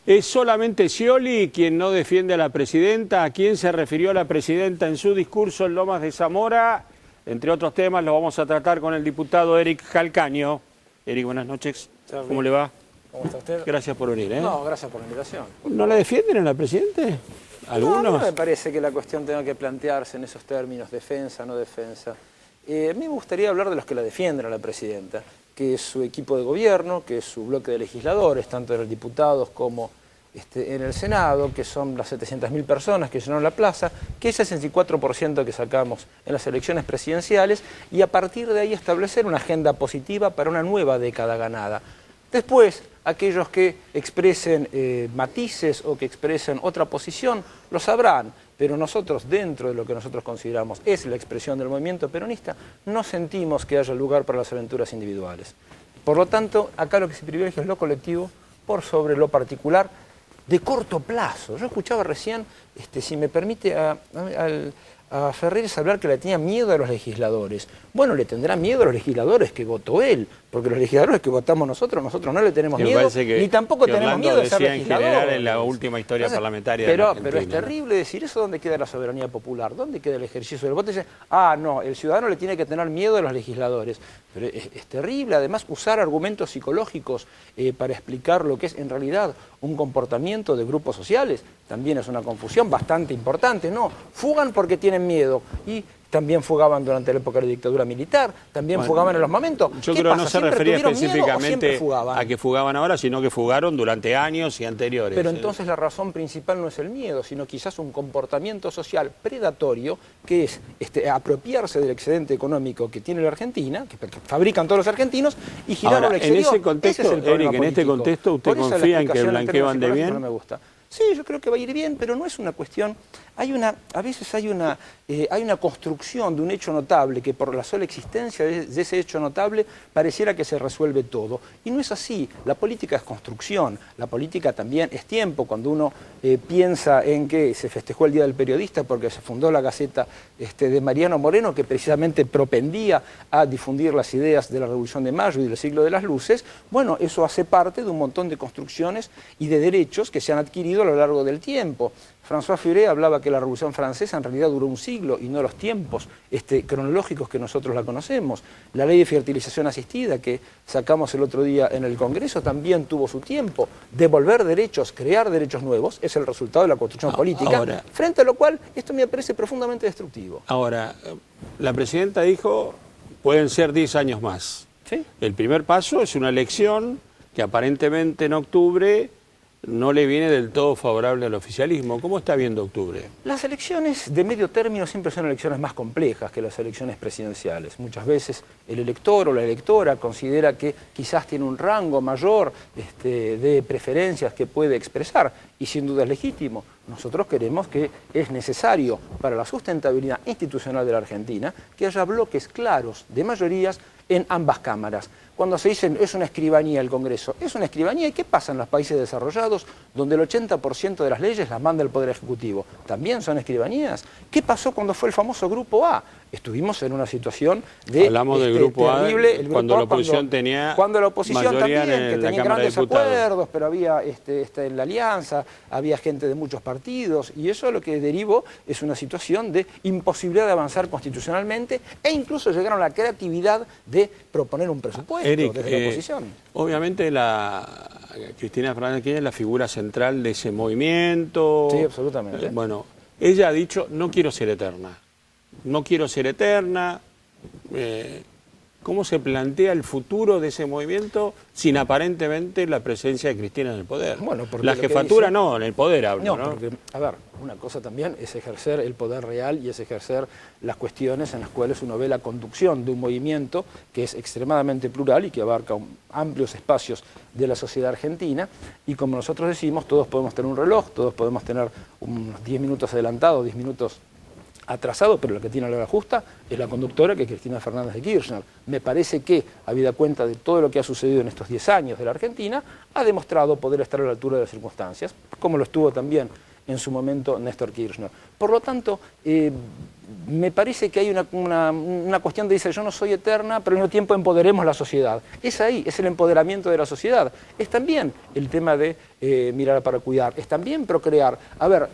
¿Es solamente Scioli quien no defiende a la presidenta? ¿A quién se refirió la presidenta en su discurso en Lomas de Zamora? Entre otros temas lo vamos a tratar con el diputado Eric Calcaño. Eric, buenas noches. ¿Cómo le va? ¿Cómo está usted? Gracias por venir. No, gracias por la invitación. ¿No la defienden a la presidenta? ¿Algunos? No, a mí me parece que la cuestión tenga que plantearse en esos términos, defensa, no defensa. A mí me gustaría hablar de los que la defienden a la presidenta, que es su equipo de gobierno, que es su bloque de legisladores, tanto en los diputados como en el Senado, que son las 700.000 personas que llenaron la plaza, que ese 64% que sacamos en las elecciones presidenciales, y a partir de ahí establecer una agenda positiva para una nueva década ganada. Después, aquellos que expresen matices o que expresen otra posición, lo sabrán, pero nosotros, dentro de lo que nosotros consideramos es la expresión del movimiento peronista, no sentimos que haya lugar para las aventuras individuales. Por lo tanto, acá lo que se privilegia es lo colectivo por sobre lo particular de corto plazo. Yo escuchaba recién, si me permite, a Ferreres hablar que le tenía miedo a los legisladores. Bueno, le tendrá miedo a los legisladores que votó él, porque los legisladores que votamos nosotros no le tenemos miedo, ni tampoco tenemos miedo de ser legisladores. En general en la última historia parlamentaria pero Argentina, es terrible decir eso. ¿Dónde queda la soberanía popular? ¿Dónde queda el ejercicio del voto? Dice, no, el ciudadano le tiene que tener miedo a los legisladores. Pero es terrible, además, usar argumentos psicológicos para explicar lo que es en realidad un comportamiento de grupos sociales. También es una confusión bastante importante. No, fugan porque tienen miedo. Y también fugaban durante la época de la dictadura militar, también fugaban en los momentos. Yo creo que no se refería específicamente a que fugaban ahora, sino que fugaron durante años y anteriores. Pero entonces la razón principal no es el miedo, sino quizás un comportamiento social predatorio, que es apropiarse del excedente económico que tiene la Argentina, que fabrican todos los argentinos, y girarlo al exterior. En ese contexto, Eric, en este contexto, ¿usted confía en que el blanqueo ande bien? No me gusta. Sí, yo creo que va a ir bien, pero no es una cuestión. A veces hay una construcción de un hecho notable que por la sola existencia de ese hecho notable pareciera que se resuelve todo. Y no es así. La política es construcción, la política también es tiempo. Cuando uno piensa en que se festejó el Día del Periodista porque se fundó la Gaceta de Mariano Moreno, que precisamente propendía a difundir las ideas de la Revolución de Mayo y del siglo de las luces, bueno, eso hace parte de un montón de construcciones y de derechos que se han adquirido a lo largo del tiempo. François Furet hablaba que la Revolución Francesa en realidad duró un siglo y no los tiempos cronológicos que nosotros la conocemos. La ley de fertilización asistida que sacamos el otro día en el Congreso también tuvo su tiempo. Devolver derechos, crear derechos nuevos, es el resultado de la construcción política, frente a lo cual esto me parece profundamente destructivo. Ahora, la presidenta dijo, pueden ser 10 años más. ¿Sí? El primer paso es una elección que aparentemente en octubre no le viene del todo favorable al oficialismo. ¿Cómo está viendo octubre? Las elecciones de medio término siempre son elecciones más complejas que las elecciones presidenciales. Muchas veces el elector o la electora considera que quizás tiene un rango mayor de preferencias que puede expresar, y sin duda es legítimo. Nosotros queremos que es necesario para la sustentabilidad institucional de la Argentina que haya bloques claros de mayorías en ambas cámaras. Cuando se dice es una escribanía el Congreso, es una escribanía. ¿Y qué pasa en los países desarrollados donde el 80% de las leyes las manda el Poder Ejecutivo? ¿También son escribanías? ¿Qué pasó cuando fue el famoso Grupo A? Estuvimos en una situación de... Hablamos del Grupo A cuando la oposición tenía mayoría que tenía grandes acuerdos, pero había en la alianza, había gente de muchos partidos, y eso lo que derivó es una situación de imposibilidad de avanzar constitucionalmente, e incluso llegaron a la creatividad de proponer un presupuesto. Eric, desde la oposición. Obviamente Cristina Fernández de Kirchner es la figura central de ese movimiento. Sí, absolutamente. Bueno, ella ha dicho, no quiero ser eterna. No quiero ser eterna. ¿Cómo se plantea el futuro de ese movimiento sin aparentemente la presencia de Cristina en el poder? Bueno, la jefatura no, en el poder hablo, ¿no? Porque, a ver, una cosa también es ejercer el poder real y es ejercer las cuestiones en las cuales uno ve la conducción de un movimiento que es extremadamente plural y que abarca amplios espacios de la sociedad argentina, y como nosotros decimos, todos podemos tener un reloj, todos podemos tener unos 10 minutos adelantados, 10 minutos atrasado, pero la que tiene la hora justa es la conductora, que es Cristina Fernández de Kirchner. Me parece que, habida cuenta de todo lo que ha sucedido en estos 10 años de la Argentina, ha demostrado poder estar a la altura de las circunstancias, como lo estuvo también en su momento Néstor Kirchner. Por lo tanto, me parece que hay una cuestión de decir yo no soy eterna, pero al mismo tiempo empoderemos la sociedad. Es ahí, es el empoderamiento de la sociedad. Es también el tema de mirar para cuidar, es también procrear. A ver,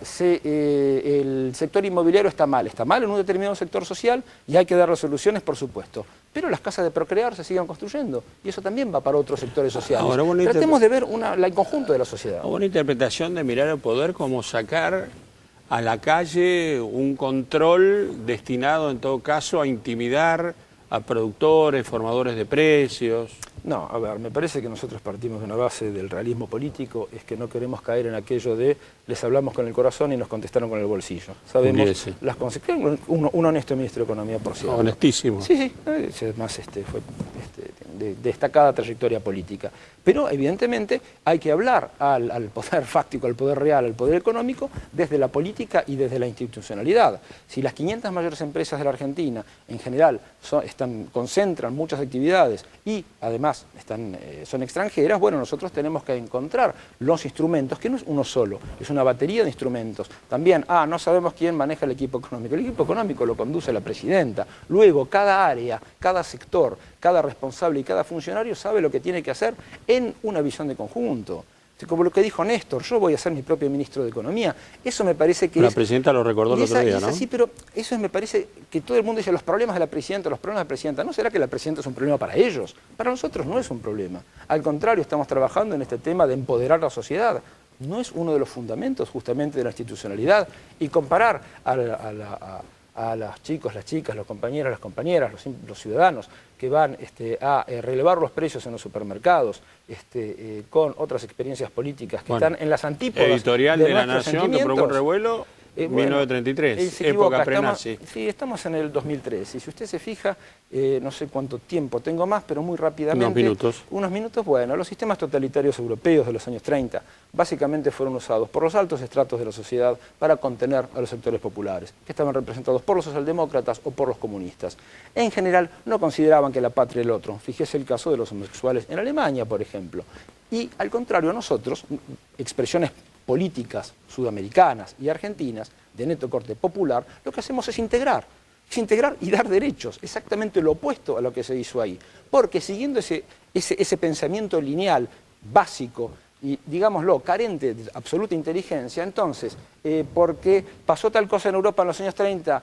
el sector inmobiliario está mal en un determinado sector social y hay que darle soluciones, por supuesto. Pero las casas de procrear se sigan construyendo y eso también va para otros sectores sociales. Ahora, tratemos de ver el conjunto de la sociedad. Una interpretación de mirar el poder como sacar a la calle un control destinado en todo caso a intimidar a productores, formadores de precios. No, a ver, me parece que nosotros partimos de una base del realismo político, es que no queremos caer en aquello de les hablamos con el corazón y nos contestaron con el bolsillo. Sabemos las consecuencias. Un honesto ministro de Economía, por cierto. Honestísimo. Sí, además fue de destacada trayectoria política. Pero evidentemente hay que hablar al poder fáctico, al poder real, al poder económico, desde la política y desde la institucionalidad. Si las 500 mayores empresas de la Argentina, en general, concentran muchas actividades y además son extranjeras, bueno, nosotros tenemos que encontrar los instrumentos, que no es uno solo, es una batería de instrumentos. También, no sabemos quién maneja el equipo económico. El equipo económico lo conduce la presidenta. Luego, cada área, cada sector, cada responsable y cada funcionario sabe lo que tiene que hacer en una visión de conjunto. Como lo que dijo Néstor, yo voy a ser mi propio ministro de Economía. Eso me parece que la presidenta lo recordó el otro día, ¿no? Sí, pero eso me parece que todo el mundo dice los problemas de la presidenta, los problemas de la presidenta. ¿No será que la presidenta es un problema para ellos? Para nosotros no es un problema. Al contrario, estamos trabajando en este tema de empoderar la sociedad. No es uno de los fundamentos justamente de la institucionalidad. Y comparar a los chicos, las chicas, los compañeros, las compañeras, los ciudadanos que van a relevar los precios en los supermercados con otras experiencias políticas que están en las antípodas editorial de La Nación que provocó un revuelo. 1933, época pre-nazi. Sí, estamos en el 2003. Y si usted se fija, no sé cuánto tiempo tengo más, pero muy rápidamente. Unos minutos, bueno, los sistemas totalitarios europeos de los años 30 básicamente fueron usados por los altos estratos de la sociedad para contener a los sectores populares, que estaban representados por los socialdemócratas o por los comunistas. En general, no consideraban que la patria era el otro. Fíjese el caso de los homosexuales en Alemania, por ejemplo. Y al contrario, nosotros, expresiones políticas sudamericanas y argentinas de neto corte popular, lo que hacemos es integrar y dar derechos, exactamente lo opuesto a lo que se hizo ahí. Porque siguiendo ese pensamiento lineal, básico y, digámoslo, carente de absoluta inteligencia, entonces, porque pasó tal cosa en Europa en los años 30,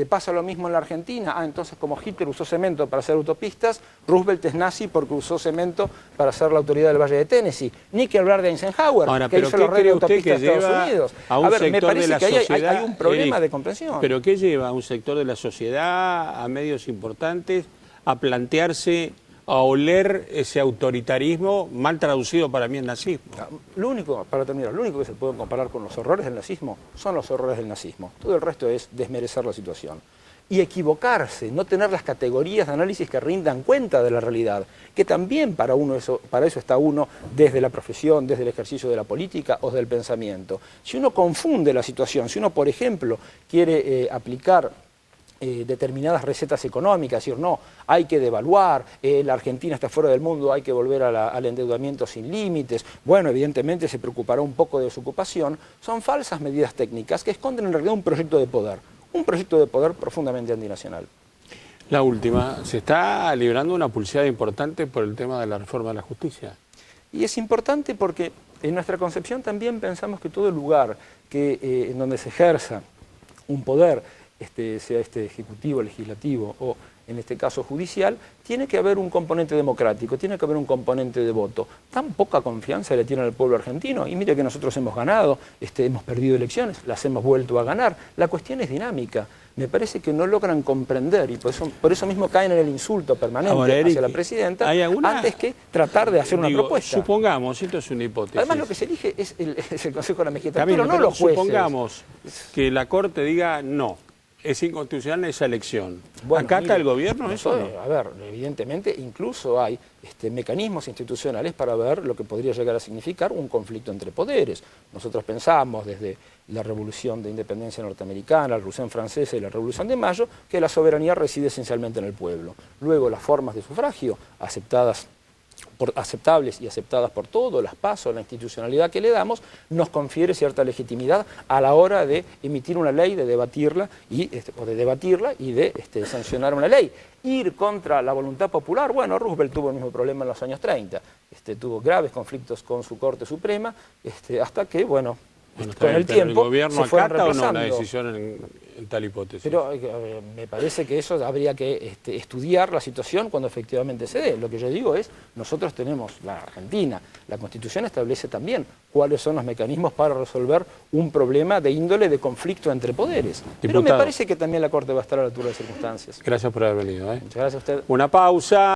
pasa lo mismo en la Argentina, entonces como Hitler usó cemento para hacer autopistas, Roosevelt es nazi porque usó cemento para hacer la autoridad del Valle de Tennessee. Ni que hablar de Eisenhower, que hizo la red de autopistas de Estados Unidos. A ver, me parece que hay un problema de comprensión. ¿Pero qué lleva a un sector de la sociedad, a medios importantes, a plantearse, a oler ese autoritarismo mal traducido para mí en nazismo? Lo único, para terminar, lo único que se puede comparar con los horrores del nazismo son los horrores del nazismo. Todo el resto es desmerecer la situación. Y equivocarse, no tener las categorías de análisis que rindan cuenta de la realidad, que también para eso está uno desde la profesión, desde el ejercicio de la política o del pensamiento. Si uno confunde la situación, si uno, por ejemplo, quiere aplicar determinadas recetas económicas, decir, no, hay que devaluar, la Argentina está fuera del mundo, hay que volver al endeudamiento sin límites, bueno, evidentemente se preocupará un poco de desocupación, son falsas medidas técnicas que esconden en realidad un proyecto de poder profundamente antinacional. La última, se está librando una pulseada importante por el tema de la reforma de la justicia. Y es importante porque en nuestra concepción también pensamos que todo lugar en donde se ejerza un poder, sea ejecutivo, legislativo o en este caso judicial, tiene que haber un componente democrático, tiene que haber un componente de voto. Tan poca confianza le tiene al pueblo argentino, y mire que nosotros hemos ganado, hemos perdido elecciones, las hemos vuelto a ganar. La cuestión es dinámica. Me parece que no logran comprender y por eso mismo caen en el insulto permanente hacia la presidenta antes que tratar de hacer una propuesta. Supongamos, esto es una hipótesis. Además lo que se elige es el Consejo de la Magistratura, no los jueces. Supongamos que la Corte diga no. Es inconstitucional esa elección. Bueno, ¿Acata el gobierno eso? A ver, evidentemente incluso hay mecanismos institucionales para ver lo que podría llegar a significar un conflicto entre poderes. Nosotros pensamos desde la Revolución de Independencia norteamericana, la Revolución Francesa y la Revolución de Mayo, que la soberanía reside esencialmente en el pueblo. Luego las formas de sufragio aceptadas aceptables y aceptadas por todos, las PASO, la institucionalidad que le damos, nos confiere cierta legitimidad a la hora de emitir una ley, de debatirla y de sancionar una ley. Ir contra la voluntad popular, bueno, Roosevelt tuvo el mismo problema en los años 30, tuvo graves conflictos con su Corte Suprema, hasta que, bueno, con el tiempo ¿el gobierno se fueron acata o no reemplazando. la decisión en tal hipótesis? Pero me parece que eso habría que estudiar la situación cuando efectivamente se dé. Lo que yo digo es, nosotros tenemos, la Argentina, la Constitución establece también cuáles son los mecanismos para resolver un problema de índole de conflicto entre poderes. Diputado. Pero me parece que también la Corte va a estar a la altura de las circunstancias. Gracias por haber venido. Muchas gracias a usted. Una pausa.